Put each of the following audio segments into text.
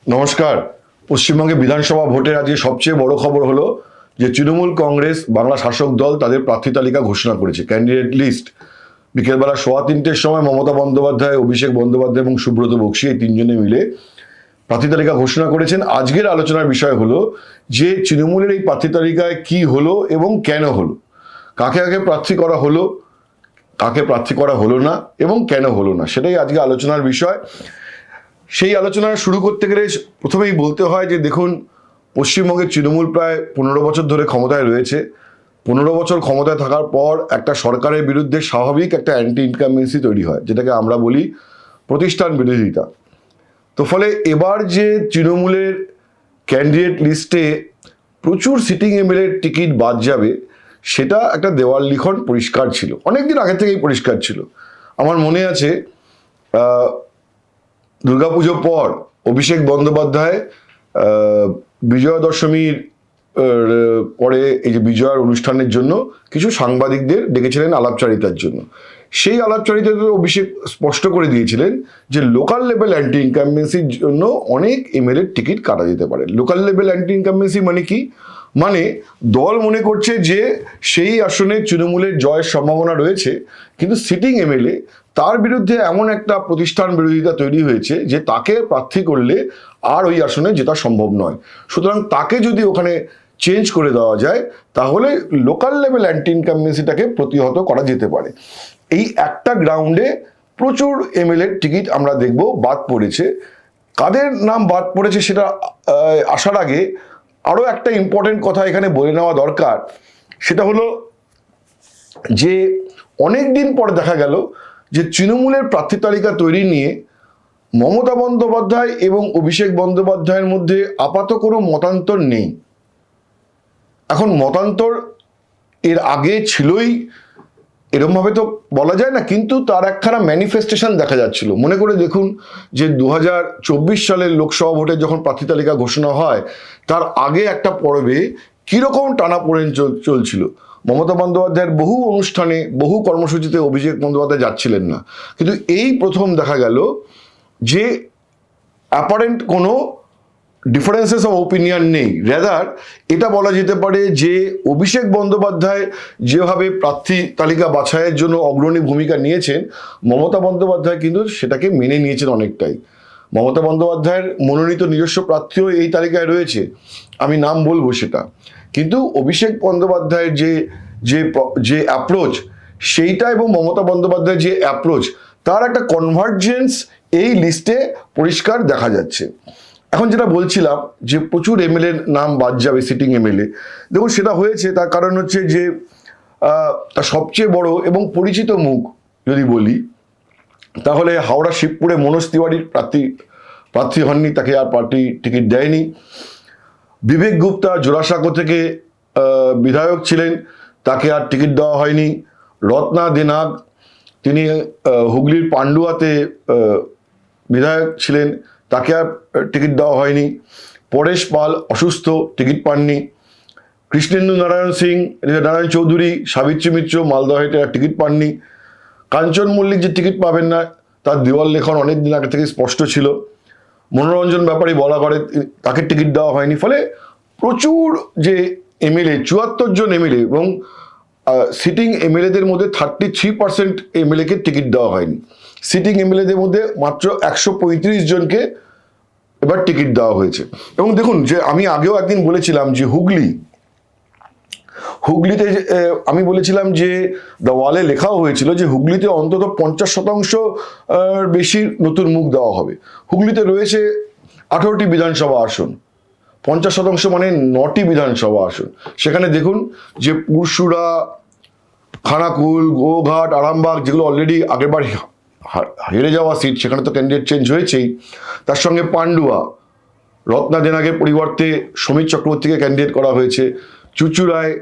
নমস্কার। পশ্চিমবঙ্গে বিধানসভা ভোটের আজকে সবচেয়ে বড় খবর হলো যে তৃণমূল কংগ্রেস বাংলা শাসক দল তাদের প্রার্থী তালিকা ঘোষণা করেছে, ক্যান্ডিডেট লিস্ট। বিকেলবেলা 3:15 সময় মমতা বন্দ্যোপাধ্যায়, অভিষেক বন্দ্যোপাধ্যায় এবং সুব্রত বক্সী এই তিনজনে মিলে প্রার্থী তালিকা ঘোষণা করেছেন। আজকের আলোচনার বিষয় হলো যে তৃণমূলের এই প্রার্থী তালিকায় কি হলো এবং কেন হলো, কাকে কাকে প্রার্থী করা হলো, কাকে প্রার্থী করা হলো না এবং কেন হলো না, সেটাই আজকে আলোচনার বিষয়। সেই আলোচনা শুরু করতে গেলে প্রথমেই বলতে হয় যে দেখুন, পশ্চিমবঙ্গের তৃণমূল প্রায় 15 বছর ধরে ক্ষমতায় রয়েছে। 15 বছর ক্ষমতায় থাকার পর একটা সরকারের বিরুদ্ধে স্বাভাবিক একটা অ্যান্টি ইনকামেন্সি তৈরি হয়, যেটাকে আমরা বলি প্রতিষ্ঠান বিরোধিতা। তো ফলে এবার যে তৃণমূলের ক্যান্ডিডেট লিস্টে প্রচুর সিটিং এমএলএ টিকিট বাদ যাবে, সেটা একটা দেওয়াল লিখন পরিষ্কার ছিল, অনেকদিন আগে থেকেই পরিষ্কার ছিল। আমার মনে আছে দুর্গাপুজোর পর অভিষেক বন্দ্যোপাধ্যায় বিজয়া দশমীর পরে এই যে বিজয়ার অনুষ্ঠানের জন্য কিছু সাংবাদিকদের ডেকেছিলেন আলাপচারিতার জন্য। সেই আলাপচারিতাতে অভিষেক স্পষ্ট করে দিয়েছিলেন যে লোকাল লেভেল অ্যান্টি ইনকামবেন্সির জন্য অনেক এমএলএর টিকিট কাটা যেতে পারে। লোকাল লেভেল অ্যান্টি ইনকামবেন্সি মানে কি? মানে দল মনে করছে যে সেই আসনে তৃণমূলের জয়ের সম্ভাবনা রয়েছে, কিন্তু সিটিং এমএলএ তার বিরুদ্ধে এমন একটা প্রতিষ্ঠান বিরোধিতা তৈরি হয়েছে যে তাকে প্রার্থী করলে আর ওই আসনে জেতা সম্ভব নয়। সুতরাং তাকে যদি ওখানে চেঞ্জ করে দেওয়া যায়, তাহলে লোকাল লেভেল অ্যান্টি ইনকামবেন্সিটাকে প্রতিহত করা যেতে পারে। এই একটা গ্রাউন্ডে প্রচুর এমএলএর টিকিট আমরা দেখব বাদ পড়েছে। কাদের নাম বাদ পড়েছে সেটা আসার আগে আরও একটা ইম্পর্টেন্ট কথা এখানে বলে নেওয়া দরকার। সেটা হলো যে অনেক দিন পরে দেখা গেল যে তৃণমূলের প্রার্থী তালিকা তৈরি নিয়ে মমতা বন্দ্যোপাধ্যায় এবং অভিষেক বন্দ্যোপাধ্যায়ের মধ্যে আপাত কোনো মতান্তর নেই। এখন মতান্তর এর আগে ছিলই এরমভাবে তো বলা যায় না, কিন্তু তার একখানা ম্যানিফেস্টেশন দেখা যাচ্ছিল। মনে করে দেখুন যে 2024 সালের লোকসভা ভোটে যখন প্রার্থী তালিকা ঘোষণা হয়, তার আগে একটা পর্বে কীরকম টানাপোড়েন চলছিল। মমতা বন্দ্যোপাধ্যায়ের বহু অনুষ্ঠানে, বহু কর্মসূচিতে অভিষেক বন্দ্যোপাধ্যায় যাচ্ছিলেন না, কিন্তু এই প্রথম দেখা গেল যে অ্যাপারেন্ট কোনো ডিফারেন্সেস অফ ওপিনিয়ন নেই। রেদার এটা বলা যেতে পারে যে অভিষেক বন্দ্যোপাধ্যায় যেভাবে প্রার্থী তালিকা বাছাইয়ের জন্য অগ্রণী ভূমিকা নিয়েছেন, মমতা বন্দ্যোপাধ্যায় কিন্তু সেটাকে মেনে নিয়েছেন অনেকটাই। মমতা বন্দ্যোপাধ্যায়ের মনোনীত নিজস্ব প্রার্থীও এই তালিকায় রয়েছে, আমি নাম বলবো সেটা। কিন্তু অভিষেক বন্দ্যোপাধ্যায়ের যে অ্যাপ্রোচ সেইটা এবং মমতা বন্দ্যোপাধ্যায়ের যে অ্যাপ্রোচ, তার একটা কনভার্জেন্স এই লিস্টে পরিষ্কার দেখা যাচ্ছে। এখন যেটা বলছিলাম যে প্রচুর এমএলএর নাম বাদ যাবে, সিটিং এমএলএ, দেখুন সেটা হয়েছে তার কারণ হচ্ছে যে তার সবচেয়ে বড় এবং পরিচিত মুখ যদি বলি, তাহলে হাওড়া শিবপুরে মনোজ তিওয়ারির প্রার্থী হননি, তাকে আর পার্টি টিকিট দেয়নি। বিবেক গুপ্তা জোড়াসাঁকো থেকে বিধায়ক ছিলেন, তাকে আর টিকিট দেওয়া হয়নি। রত্না দেনাগ, তিনি হুগলির পান্ডুয়াতে বিধায়ক ছিলেন, তাকে আর টিকিট দেওয়া হয়নি। পরেশ পাল অসুস্থ, টিকিট পাননি। কৃষ্ণেন্দু নারায়ণ চৌধুরী, সাবিত্রী মিত্র মালদহেতে টিকিট পাননি। কাঞ্চন মল্লিক যে টিকিট পাবেন না, তার দেওয়াল লেখন অনেক দিন আগে থেকে স্পষ্ট ছিল। মনোরঞ্জন ব্যাপারী বলা করে, তাকে টিকিট দেওয়া হয়নি। ফলে প্রচুর যে এমএলএ, 74 জন এমএলএ এবং সিটিং এমএলএদের মধ্যে 33% এমএলএকে টিকিট দেওয়া হয়নি। সিটিং এমএলএদের মধ্যে মাত্র 135 জনকে এবার টিকিট দেওয়া হয়েছে। এবং দেখুন যে আমি আগেও একদিন বলেছিলাম যে হুগলিতে আমি বলেছিলাম যে দ্য ওয়ালে লেখাও হয়েছিল যে হুগলিতে অন্তত 50% বেশি নতুন মুখ দেওয়া হবে। হুগলিতে রয়েছে 18টি বিধানসভা আসন, 50% মানে 9টি বিধানসভা আসন। সেখানে দেখুন যে পুরসুরা, খানাকুল, গোঘাট, আরামবাগ, যেগুলো অলরেডি আগেরবার হেরে যাওয়া সিট, সেখানে তো ক্যান্ডিডেট চেঞ্জ হয়েছেই। তার সঙ্গে পান্ডুয়া, রত্না দেনাগের পরিবর্তে সমীর চক্রবর্তীকে ক্যান্ডিডেট করা হয়েছে। চুচুড়ায়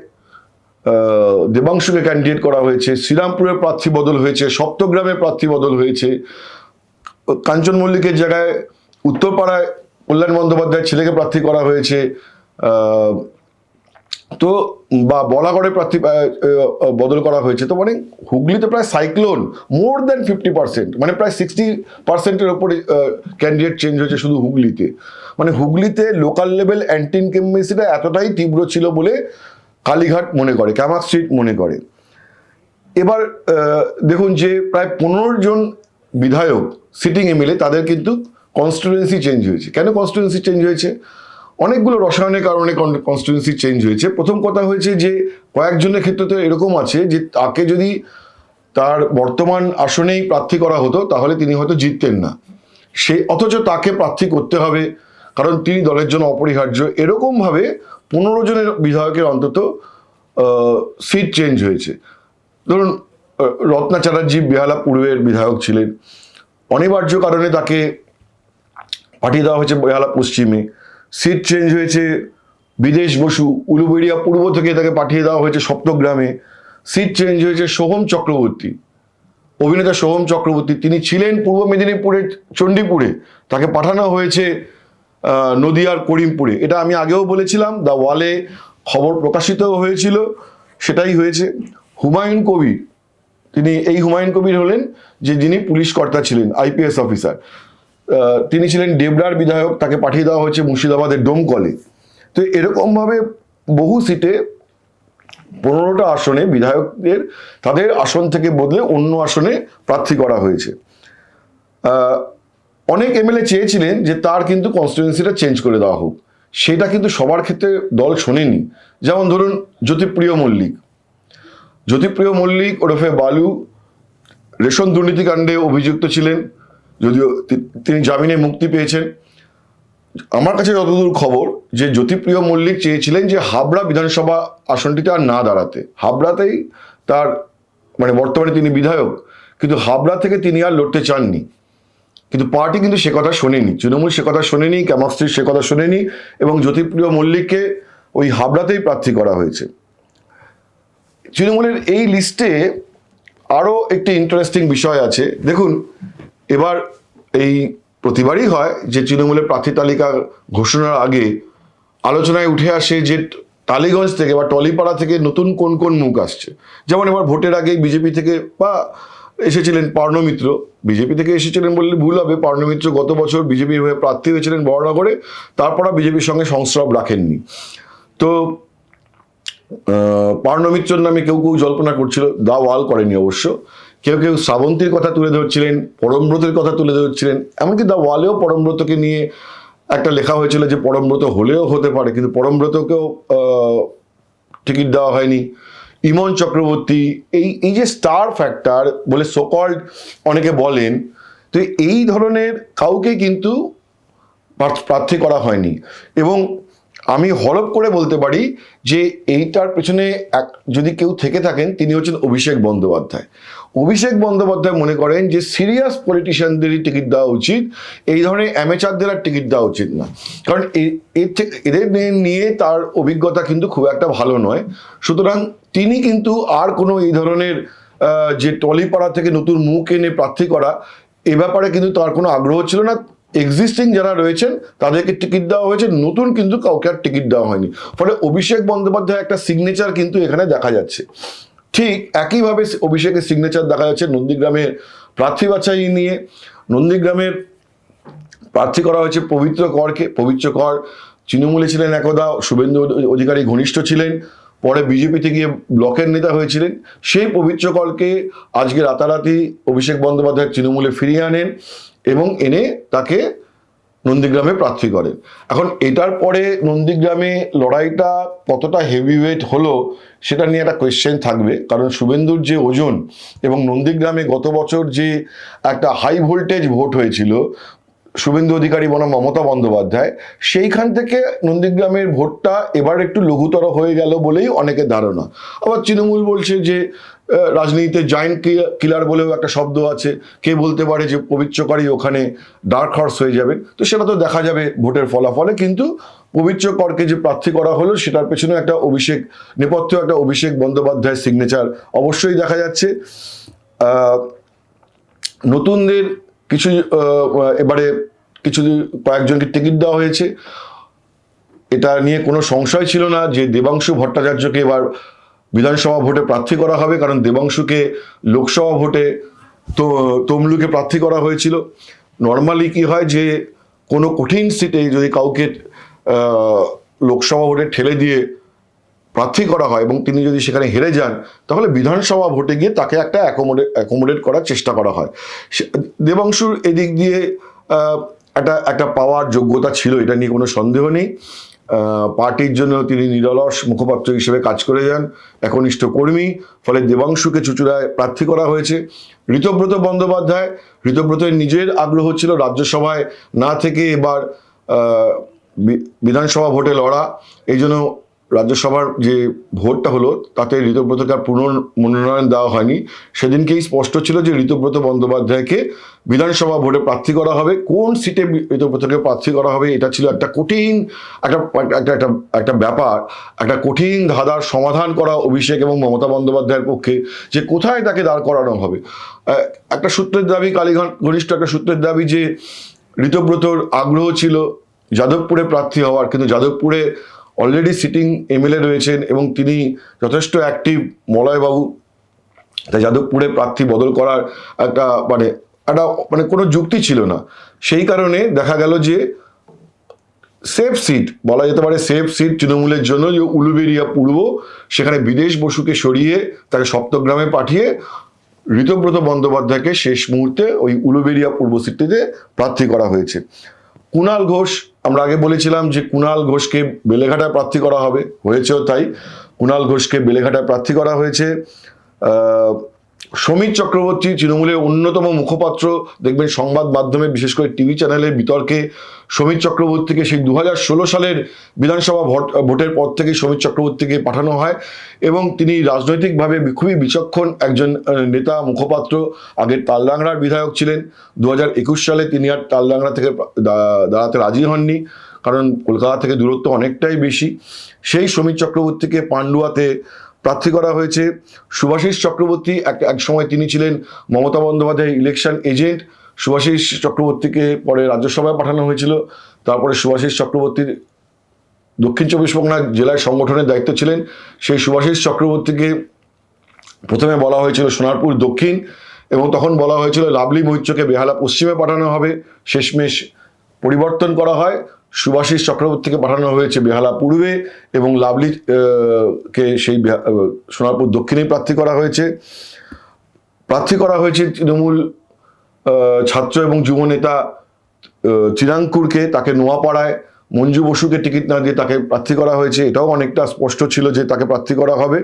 দেবাংশুকে ক্যান্ডিডেট করা হয়েছে। শ্রীরামপুরের প্রার্থী বদল হয়েছে, সপ্তগ্রামের প্রার্থী বদল হয়েছে। কাঞ্চন মল্লিকের জায়গায় উত্তরপাড়ায় কল্যাণ বন্দ্যোপাধ্যায়ের ছেলেকে প্রার্থী করা হয়েছে। তো বা বলাগড়ে প্রার্থী বদল করা হয়েছে। তো মানে হুগলিতে প্রায় সাইক্লোন, মোর দ্যান 50%, মানে প্রায় 60%-এর ওপরে ক্যান্ডিডেট চেঞ্জ হয়েছে শুধু হুগলিতে। মানে হুগলিতে লোকাল লেভেল অ্যান্টি ইনকামবেন্সিটা এতটাই তীব্র ছিল বলে কালীঘাট মনে করে, ক্যামাক স্ট্রিট মনে করে। এবার দেখুন যে প্রায় 15 জন বিধায়ক সিটিং এমএলএ তাদের কিন্তু কনস্টিটুয়েন্সি চেঞ্জ হয়েছে। কেন কনস্টিটুয়েন্সি চেঞ্জ হয়েছে? অনেকগুলো রসায়নের কারণে কনস্টিটুয়েন্সি চেঞ্জ হয়েছে। প্রথম কথা হয়েছে যে কয়েকজনের ক্ষেত্রে তো এরকম আছে যে তাকে যদি তার বর্তমান আসনেই প্রার্থী করা হতো তাহলে তিনি হয়তো জিততেন না, অথচ তাকে প্রার্থী করতে হবে কারণ তিনি দলের জন্য অপরিহার্য। এরকমভাবে 15 জনের বিধায়কের অন্তত সিট চেঞ্জ হয়েছে। ধরুন রত্না চ্যাটার্জি বেহালা পূর্বের বিধায়ক ছিলেন, অনিবার্য কারণে তাকে পাঠিয়ে দেওয়া হয়েছে বেহালা পশ্চিমে। সিট চেঞ্জ হয়েছে বিদেশ বসু, উলুবেড়িয়া পূর্ব থেকে তাকে পাঠিয়ে দেওয়া হয়েছে সপ্তগ্রামে। সিট চেঞ্জ হয়েছে সোহম চক্রবর্তী, অভিনেতা সোহম চক্রবর্তী, তিনি ছিলেন পূর্ব মেদিনীপুরের চণ্ডীপুরে, তাকে পাঠানো হয়েছে নদিয়ার করিমপুরে। এটা আমি আগেও বলেছিলাম, দ্য ওয়ালে খবর প্রকাশিত হয়েছিল, সেটাই হয়েছে। হুমায়ুন কবির, এই হুমায়ুন কবির হলেন যিনি পুলিশ কর্তা ছিলেন, আইপিএস অফিসার, তিনি ছিলেন ডেবরার বিধায়ক, তাকে পাঠিয়ে দেওয়া হয়েছে মুর্শিদাবাদের ডোমকলে। তো এরকমভাবে বহু সিটে 15টা আসনে বিধায়কদের তাদের আসন থেকে বদলে অন্য আসনে প্রার্থী করা হয়েছে। অনেক এমএলএ চেয়েছিলেন যে তার কিন্তু কনস্টিটুয়েন্সিটা চেঞ্জ করে দেওয়া হোক, সেটা কিন্তু সবার ক্ষেত্রে দল শোনেনি। যেমন ধরুন জ্যোতিপ্রিয় মল্লিক ওরফে বালু রেশন দুর্নীতিকাণ্ডে অভিযুক্ত ছিলেন, যদিও তিনি জামিনে মুক্তি পেয়েছেন। আমার কাছে যতদূর খবর যে জ্যোতিপ্রিয় মল্লিক চেয়েছিলেন যে হাবড়া বিধানসভা আসনটিতে আর না দাঁড়াতে, হাবড়াতেই তার মানে বর্তমানে তিনি বিধায়ক, কিন্তু হাবড়া থেকে তিনি আর লড়তে চাননি। কিন্তু পার্টি কিন্তু সে কথা শোনেনি, তৃণমূল সে কথা শোনেনি, ক্যামাক স্ট্রিট সে কথা শোনেনি, এবং জ্যোতিপ্রিয় মল্লিককে ওই হাবড়াতেই প্রার্থী করা হয়েছে। তৃণমূলের এই লিস্টে আরও একটি ইন্টারেস্টিং বিষয় আছে। দেখুন, এবার এই প্রতিবারই হয় যে তৃণমূলের প্রার্থী তালিকা ঘোষণার আগে আলোচনায় উঠে আসে যে টালিগঞ্জ থেকে বা টলিপাড়া থেকে নতুন কোন কোন মুখ আসছে। যেমন এবার ভোটের আগেই বিজেপি থেকে বা এসেছিলেন পার্ণমিত্র, বিজেপি থেকে এসেছিলেন বললে ভুল হবে, পার্ণমিত্র গত বছর বিজেপির হয়ে প্রার্থী হয়েছিলেন বড়নগরে, তারপর বিজেপির সঙ্গে সংস্রব রাখেননি। তো পার্ণমিত্রর নামে কেউ কেউ জল্পনা করছিল, দা ওয়াল করেনি অবশ্য, কেউ শ্রাবন্তীর কথা তুলে ধরছিলেন, পরমব্রতের কথা তুলে ধরছিলেন, এমনকি দা ওয়ালেও পরমব্রতকে নিয়ে একটা লেখা হয়েছিল যে পরমব্রত হলেও হতে পারে, কিন্তু পরমব্রতকেও টিকিট দেওয়া হয়নি। ইমন চক্রবর্তী, এই যে স্টার ফ্যাক্টর বলে সোকল্ড অনেকে বলেন, তো এই ধরনের কাউকে কিন্তু প্রার্থী করা হয়নি। এবং আমি হলপ করে বলতে পারি যে এইটার পেছনে যদি কেউ থেকে থাকেন তিনি হচ্ছেন অভিষেক বন্দ্যোপাধ্যায়। অভিষেক বন্দ্যোপাধ্যায় মনে করেন যে সিরিয়াস পলিটিশিয়ানদেরই টিকিট দেওয়া উচিত, এই ধরনের অ্যামেচারদের আর টিকিট দেওয়া উচিত না, কারণ এদের নিয়ে তার অভিজ্ঞতা কিন্তু খুব একটা ভালো নয়। সুতরাং তিনি কিন্তু আর কোনো এই ধরনের যে টলিপাড়া থেকে নতুন মুখ এনে প্রার্থী করা, এ ব্যাপারে কিন্তু তার কোনো আগ্রহ ছিল না। এক্সিস্টিং যারা রয়েছেন তাদেরকে টিকিট দেওয়া হয়েছে, নতুন কিন্তু কাউকে আর টিকিট দেওয়া হয়নি। ফলে অভিষেক বন্দ্যোপাধ্যায় একটা সিগনেচার কিন্তু এখানে দেখা যাচ্ছে। ঠিক একইভাবে অভিষেকের সিগনেচার দেখা যাচ্ছে নন্দীগ্রামের প্রার্থী বাছাই নিয়ে। নন্দীগ্রামের প্রার্থী করা হয়েছে পবিত্র করকে। পবিত্র কর তৃণমূলে ছিলেন একদা, শুভেন্দু অধিকারী ঘনিষ্ঠ ছিলেন, পরে বিজেপিতে গিয়ে ব্লকের নেতা হয়েছিলেন। সেই পবিত্র করকে আজকে রাতারাতি অভিষেক বন্দ্যোপাধ্যায় তৃণমূলে ফিরিয়ে আনেন এবং এনে তাকে নন্দীগ্রামে প্রার্থী করেন। এখন এটার পরে নন্দীগ্রামে লড়াইটা কতটা হেভিওয়েট হলো সেটা নিয়ে একটা কোয়েশ্চেন থাকবে, কারণ শুভেন্দুর যে ওজন এবং নন্দীগ্রামে গত বছর যে একটা হাই ভোল্টেজ ভোট হয়েছিল শুভেন্দু অধিকারী বনাম মমতা বন্দ্যোপাধ্যায়, সেইখান থেকে নন্দীগ্রামের ভোটটা এবার একটু লঘুতর হয়ে গেল বলেই অনেকের ধারণা। আবার তৃণমূল বলছে যে রাজনীতিতে জায়েন্ট কিলার বলেও একটা শব্দ আছে, কে বলতে পারে যে পবিত্রকরই ওখানে ডার্ক হর্স হয়ে যাবে। তো সেটা তো দেখা যাবে ভোটের ফলাফলে, কিন্তু পবিত্র করকে যে প্রার্থী করা হলো সেটার পেছনে একটা নেপথ্য একটা অভিষেক বন্দ্যোপাধ্যায়ের সিগনেচার অবশ্যই দেখা যাচ্ছে। নতুনদের কিছু এবারে কয়েকজনকে টিকিট দেওয়া হয়েছে। এটা নিয়ে কোনো সংশয় ছিল না যে দেবাংশু ভট্টাচার্যকে এবার বিধানসভা ভোটে প্রার্থী করা হবে, কারণ দেবাংশুকে লোকসভা ভোটে তমলুকে প্রার্থী করা হয়েছিল। নর্মালি কি হয় যে কোনো কঠিন সিটে যদি কাউকে লোকসভা ভোটে ঠেলে দিয়ে প্রার্থী করা হয় এবং তিনি যদি সেখানে হেরে যান, তাহলে বিধানসভা ভোটে গিয়ে তাকে একটা অ্যাকোমোডেট করার চেষ্টা করা হয়। দেবাংশুর এদিক দিয়ে একটা একটা পাওয়ার যোগ্যতা ছিল, এটা নিয়ে কোনো সন্দেহ নেই। পার্টির জন্য তিনি নিরলস মুখপাত্র হিসেবে কাজ করে যান, একনিষ্ঠ কর্মী, ফলে দেবাংশুকে চুঁচুড়ায় প্রার্থী করা হয়েছে। ঋতব্রতের নিজের আগ্রহ ছিল রাজ্যসভায় না থেকে এবার বিধানসভা ভোটে লড়া। এই জন্য রাজ্যসভার যে ভোটটা হলো তাতে ঋতব্রতকে আর পুনর্মনোনয়ন দেওয়া হয়নি। সেদিনকেই স্পষ্ট ছিল যে ঋতব্রত বন্দ্যোপাধ্যায়কে বিধানসভা ভোটে প্রার্থী করা হবে। কোন সিটে ঋতব্রতকে প্রার্থী করা হবে এটা ছিল একটা কঠিন একটা ব্যাপার, একটা কঠিন ধাঁধার সমাধান করা অভিষেক এবং মমতা বন্দ্যোপাধ্যায়ের পক্ষে, যে কোথায় তাকে দাঁড় করানো হবে। একটা সূত্রের দাবি, ঘনিষ্ঠ একটা সূত্রের দাবি যে ঋতব্রতর আগ্রহ ছিল যাদবপুরে প্রার্থী হওয়ার, কিন্তু যাদবপুরে অলরেডি সিটিং এমএলএ রয়েছেন এবং তিনি যথেষ্ট অ্যাক্টিভ, মলয়বাবু, তাই যাদবপুরে প্রার্থী বদল করার একটা কোনো যুক্তি ছিল না। সেই কারণে দেখা গেল যে সেফ সিট, বলা যেতে পারে সেফ সিট তৃণমূলের জন্য, যে উলুবেড়িয়া পূর্ব, সেখানে বিদেশ বসুকে সরিয়ে তাকে সপ্তগ্রামে পাঠিয়ে ঋতব্রত বন্দ্যোপাধ্যায়কে শেষ মুহূর্তে ওই উলুবেড়িয়া পূর্ব সিটটিতে প্রার্থী করা হয়েছে। কুণাল ঘোষ, আমরা আগে বলেছিলাম যে কুণাল ঘোষকে বেলেঘাটায় প্রার্থী করা হবে, হয়েছেও তাই। কুণাল ঘোষকে বেলেঘাটায় প্রার্থী করা হয়েছে। সমীর চক্রবর্তী, তৃণমূলের অন্যতম মুখপাত্র, দেখবেন সংবাদ মাধ্যমে বিশেষ করে টিভি চ্যানেলের বিতর্কে সমীর চক্রবর্তীকে সেই 2016 সালের বিধানসভা ভোটের পর থেকেই সমীর চক্রবর্তীকে পাঠানো হয় এবং তিনি রাজনৈতিকভাবে খুবই বিচক্ষণ একজন নেতা, মুখপাত্র। আগের তালডাংরার বিধায়ক ছিলেন। 2021 সালে তিনি আর তালডাংরা থেকে দাঁড়াতে রাজি হননি, কারণ কলকাতা থেকে দূরত্ব অনেকটাই বেশি। সেই সমীর চক্রবর্তীকে পান্ডুয়াতে প্রার্থী করা হয়েছে। শুভাশিস চক্রবর্তী, এক সময় তিনি ছিলেন মমতা বন্দ্যোপাধ্যায়ের ইলেকশন এজেন্ট। শুভাশিস চক্রবর্তীকে পরে রাজ্যসভায় পাঠানো হয়েছিল। তারপরে শুভাশিস চক্রবর্তীর দক্ষিণ 24 পরগনা জেলায় সংগঠনের দায়িত্ব ছিলেন। সেই শুভাশিস চক্রবর্তীকে প্রথমে বলা হয়েছিল সোনারপুর দক্ষিণ, এবং তখন বলা হয়েছিল লাভলি মৈত্রকে বেহালা পশ্চিমে পাঠানো হবে। শেষমেশ পরিবর্তন করা হয়, শুভাশিস চক্রবর্তীকে পাঠানো হয়েছে বেহালা পূর্বে এবং লাভলি কে সেই সোনারপুর দক্ষিণে প্রার্থী করা হয়েছে। তৃণমূল ছাত্র এবং যুব নেতা চিরাঙ্কুরকে, তাকে নোয়াপাড়ায় মঞ্জু বসুকে টিকিট না দিয়ে তাকে প্রার্থী করা হয়েছে। এটাও অনেকটা স্পষ্ট ছিল যে তাকে প্রার্থী করা হবে।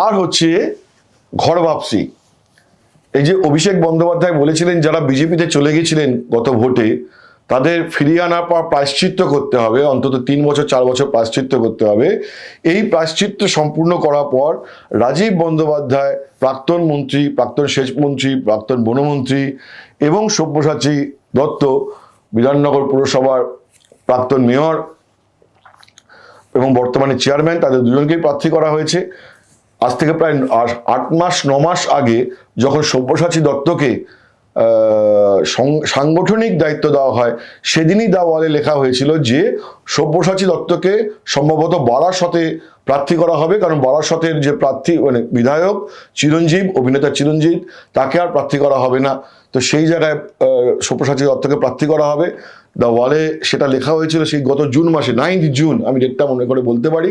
আর হচ্ছে ঘর বাপসি, এই যে অভিষেক বন্দ্যোপাধ্যায় বলেছিলেন যারা বিজেপিতে চলে গেছিলেন গত ভোটে, তাদের ফিরিয়ে আনার পর প্রায়শ্চিত্ত করতে হবে, অন্তত 3 বছর 4 বছর প্রায়শ্চিত্ত করতে হবে। এই প্রায়শ্চিত্ত সম্পূর্ণ করার পর রাজীব বন্দ্যোপাধ্যায়, প্রাক্তন মন্ত্রী, প্রাক্তন সেচ মন্ত্রী, প্রাক্তন বনমন্ত্রী, এবং সব্যসাচী দত্ত, বিধাননগর পুরসভার প্রাক্তন মেয়র এবং বর্তমানে চেয়ারম্যান, তাদের দুজনকেই প্রার্থী করা হয়েছে। আজ থেকে প্রায় 9 মাস আগে যখন সব্যসাচী দত্তকে সাংগঠনিক দায়িত্ব দেওয়া হয়, সেদিনই দেওয়ালে লেখা হয়েছিল যে সব্যসাচী দত্তকে সম্ভবত বারাসতে প্রার্থী করা হবে, কারণ বারাসতের যে প্রার্থী বিধায়ক চিরঞ্জীব, অভিনেতা চিরঞ্জীব, তাকে আর প্রার্থী করা হবে না। তো সেই জায়গায় সব্যসাচী দত্তকে প্রার্থী করা হবে। ওয়ালে সেটা লেখা হয়েছিল সেই গত জুন মাসে, 9 জুন, আমি ডেটটা মনে করে বলতে পারি।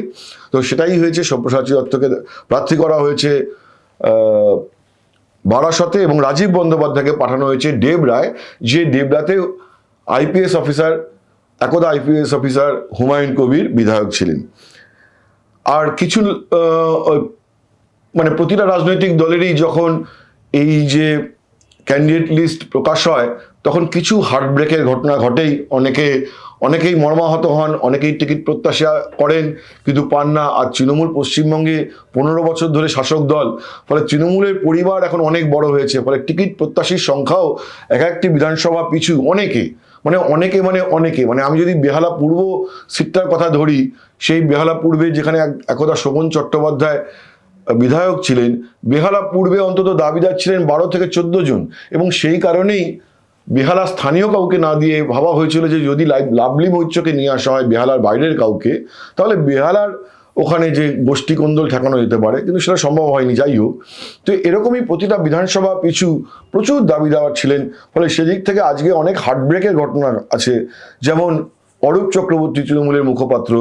তো সেটাই হয়েছে, সব্যসাচী দত্তকে প্রার্থী করা হয়েছে বারাসতে, এবং রাজীব বন্দ্যোপাধ্যায়কে পাঠানো হয়েছে ডেবরায়, যে ডেবরাতে একদা আইপিএস অফিসার হুমায়ুন কবির বিধায়ক ছিলেন। আর কিছু প্রতিটা রাজনৈতিক দলেরই যখন এই যে ক্যান্ডিডেট লিস্ট প্রকাশ হয়, তখন কিছু হার্টব্রেকের ঘটনা ঘটেই। অনেকেই মর্মাহত হন, অনেকেই টিকিট প্রত্যাশা করেন কিন্তু পান না। আর তৃণমূল পশ্চিমবঙ্গে 15 বছর ধরে শাসক দল, ফলে তৃণমূলের পরিবার এখন অনেক বড় হয়েছে, ফলে টিকিট প্রত্যাশীর সংখ্যাও একটি বিধানসভা পিছু অনেকে, আমি যদি বেহালা পূর্ব সিটটার কথা ধরি, সেই বেহালা পূর্বে যেখানে একদা শোভন চট্টোপাধ্যায় বিধায়ক ছিলেন, বেহালা পূর্বে অন্তত দাবিদার ছিলেন 12 থেকে 14 জন, এবং সেই কারণেই বেহালা স্থানীয় কাউকে না দিয়ে ভাবা হয়েছিল যে যদি লাভলি মৈত্রকে নিয়ে আসা হয় বেহালার বাইরের কাউকে, তাহলে বেহালার ওখানে যে গোষ্ঠী কোন্দল ঠেকানো যেতে পারে, কিন্তু সেটা সম্ভব হয়নি। যাই হোক, তো এরকমই প্রতিটা বিধানসভা পিছু প্রচুর দাবি দাওয়ার ছিলেন, ফলে সেদিক থেকে আজকে অনেক হার্টব্রেকের ঘটনা আছে। যেমন অরূপ চক্রবর্তী তৃণমূলের মুখপাত্র,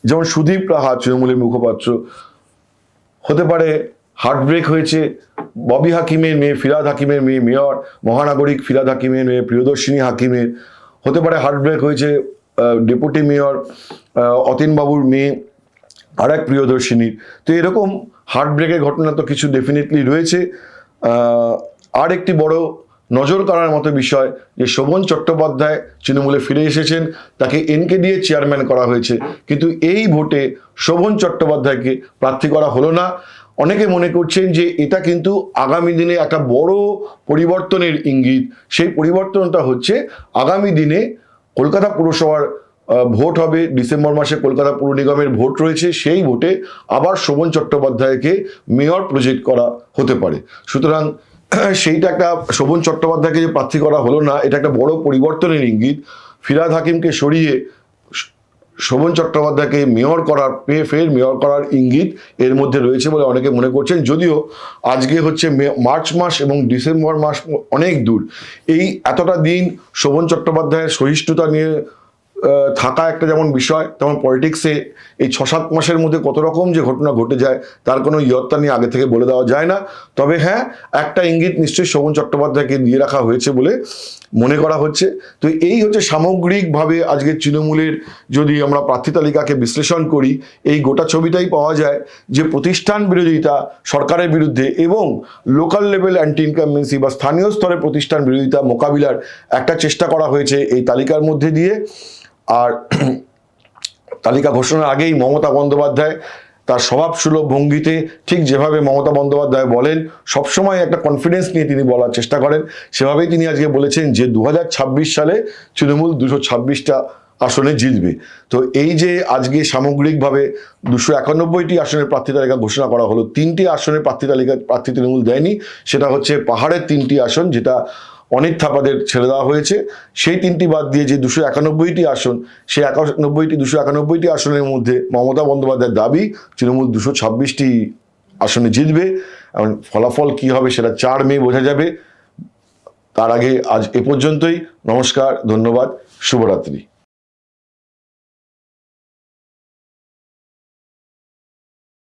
যেমন সুদীপ রাহা তৃণমূলের মুখপাত্র, হতে পারে হার্টব্রেক হয়েছে ববি হাকিমের মেয়ে ফিরাদ হাকিমের মেয়ে মেয়র মহানাগরিক ফিরাদ হাকিমের মেয়ে প্রিয়দর্শিনী হাকিমের, হতে পারে হার্টব্রেক হয়েছে ডেপুটি মেয়র অতীনবাবুর মেয়ে আর এক প্রিয়দর্শিনীর। তো এরকম হার্টব্রেকের ঘটনা তো কিছু ডেফিনেটলি রয়েছে। আর একটি বড় নজর কাড়ার মতো বিষয় যে শোভন চট্টোপাধ্যায় তৃণমূলে ফিরে এসেছেন, তাকে এনকে দিয়ে চেয়ারম্যান করা হয়েছে, কিন্তু এই ভোটে শোভন চট্টোপাধ্যায়কে প্রার্থী করা হলো না। অনেকে মনে করছেন যে এটা কিন্তু আগামী দিনে একটা বড় পরিবর্তনের ইঙ্গিত। সেই পরিবর্তনটা হচ্ছে আগামী দিনে কলকাতা পুরসভার ভোট হবে, ডিসেম্বর মাসে কলকাতা পুর নিগমের ভোট রয়েছে, সেই ভোটে আবার শোভন চট্টোপাধ্যায়কে মেয়র প্রজেক্ট করা হতে পারে। সুতরাং সেইটা একটা, শোভন চট্টোপাধ্যায়কে যে প্রার্থী করা হলো না, এটা একটা বড় পরিবর্তনের ইঙ্গিত। ফিরহাদ হাকিমকে সরিয়ে শোভন চট্টোপাধ্যায়কে মেয়র করার ফের মেয়র করার ইঙ্গিত এর মধ্যে রয়েছে বলে অনেকে মনে করছেন। যদিও আজকে হচ্ছে মার্চ মাস এবং ডিসেম্বর মাস অনেক দূর, এই এতটা দিন শোভন চট্টোপাধ্যায়ের সহিষ্ণুতা নিয়ে থাকা একটা যেমন বিষয়, তেমন পলিটিক্সে এই 6-7 মাসের মধ্যে কত রকম যে ঘটনা ঘটে যায় তার কোনো ইয়ত্তা নিয়ে আগে থেকে বলে দেওয়া যায় না। তবে হ্যাঁ, একটা ইঙ্গিত নিশ্চয়ই শোভন চট্টোপাধ্যায়কে দিয়ে রাখা হয়েছে বলে মনে করা হচ্ছে। তো এই হচ্ছে সামগ্রিকভাবে আজকে তৃণমূলের, যদি আমরা প্রার্থী তালিকাকে বিশ্লেষণ করি, এই গোটা ছবিটাই পাওয়া যায় যে প্রতিষ্ঠান বিরোধিতা সরকারের বিরুদ্ধে এবং লোকাল লেভেল অ্যান্টি ইনকামবেন্সি বা স্থানীয় স্তরে প্রতিষ্ঠান বিরোধিতা মোকাবিলার একটা চেষ্টা করা হয়েছে এই তালিকার মধ্যে দিয়ে। আর তালিকা ঘোষণার আগেই মমতা বন্দ্যোপাধ্যায় তার স্বভাবসুলভ ভঙ্গিতে, ঠিক যেভাবে মমতা বন্দ্যোপাধ্যায় বলেন, সবসময় একটা কনফিডেন্স নিয়ে তিনি বলার চেষ্টা করেন, সেভাবেই তিনি আজকে বলেছেন যে 2026 সালে তৃণমূল 226টা আসনে জিতবে। তো এই যে আজকে সামগ্রিকভাবে 291টি আসনের প্রার্থী তালিকা ঘোষণা করা হলো, 3টি আসনের প্রার্থী তৃণমূল দেয়নি, সেটা হচ্ছে পাহাড়ের 3টি আসন যেটা অনেক থাপাদের ছেড়ে দেওয়া হয়েছে, সেই 3টি বাদ দিয়ে যে 291টি আসন, সেই 291টি আসনের মধ্যে মমতা বন্দ্যোপাধ্যায়ের দাবি তৃণমূল 226টি আসনে জিতবে। এবং ফলাফল কি হবে সেটা 4 মে বোঝা যাবে। তার আগে আজ এ পর্যন্তই। নমস্কার, ধন্যবাদ, শুভরাত্রি।